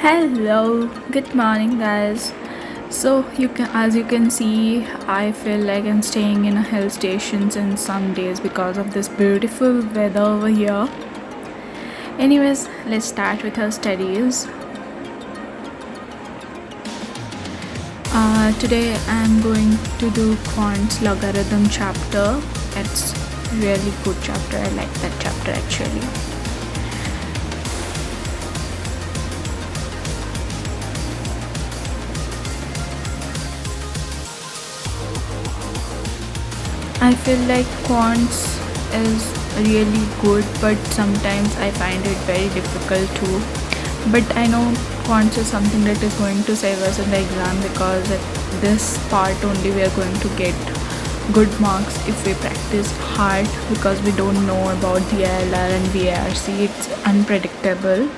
Hello, good morning, guys. As you can see, I feel like I'm staying in a hill station in some days because of this beautiful weather over here. Anyways, let's start with our studies. Today I'm going to do quants logarithm chapter. It's really good chapter. I like that chapter actually. I feel like quants is really good, but sometimes I find it very difficult too. But I know quants is something that is going to save us in the exam, because at this part only we are going to get good marks if we practice hard, because we don't know about dilr and varc. It's unpredictable.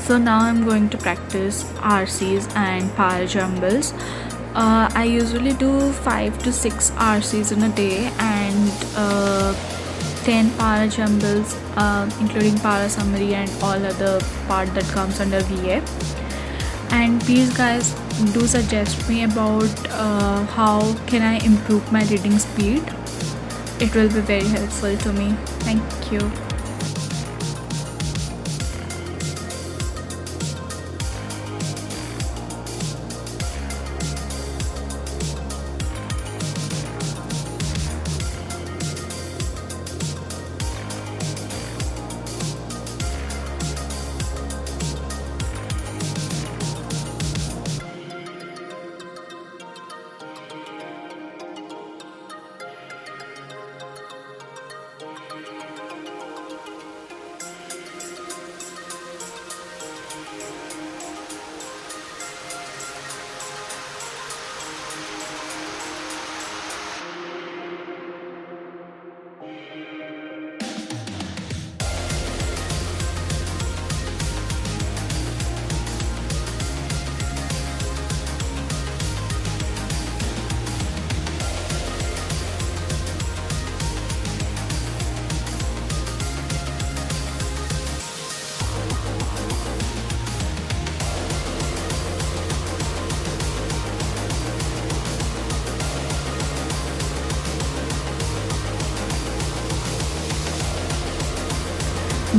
So now I'm going to practice RCs and power jumbles. I usually do 5 to 6 RCs in a day and 10 power jumbles, including power summary and all other part that comes under VA. And please guys, do suggest me about how can I improve my reading speed. It will be very helpful to me. Thank you.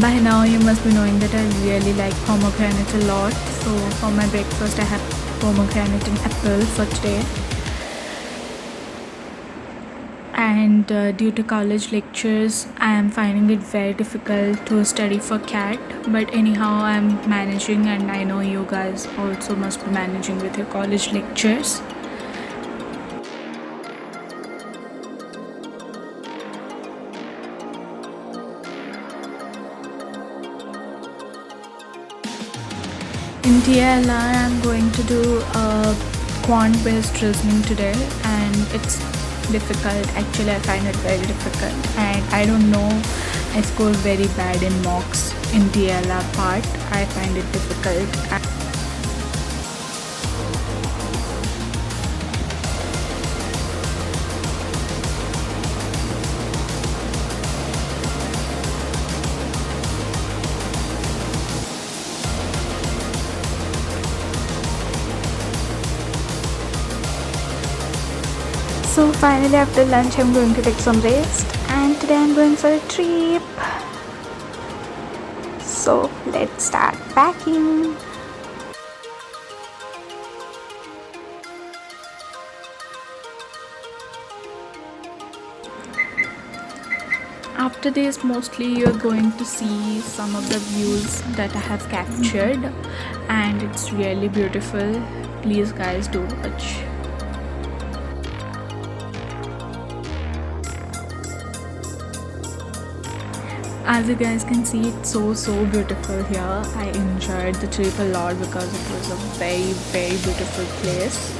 By now you must be knowing that I really like pomegranate a lot. So for my breakfast I have pomegranate and apple for today. And due to college lectures, I am finding it very difficult to study for CAT. But anyhow, I am managing, and I know you guys also must be managing with your college lectures. In DLR, I'm going to do a quant-based reasoning today, and it's difficult. Actually, I find it very difficult, and I don't know. I score very bad in mocks in DLR part. I find it difficult. So finally after lunch I'm going to take some rest, and today I'm going for a trip. So let's start packing. After this, mostly you're going to see some of the views that I have captured, and it's really beautiful. Please guys, do watch. As you guys can see, it's so beautiful here. I enjoyed the trip a lot because it was a very beautiful place.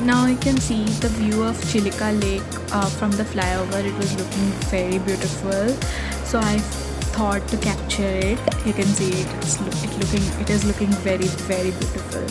Now you can see the view of Chillika Lake from the flyover. It was looking very beautiful, so I thought to capture it. You can see it. It is looking very beautiful.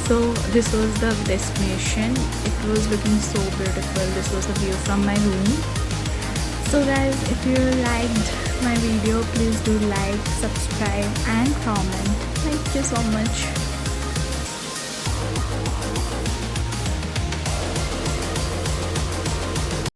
So this was the destination. It was looking so beautiful. This was the view from my room. So guys, if you liked my video, please do like, subscribe and comment. Thank you so much.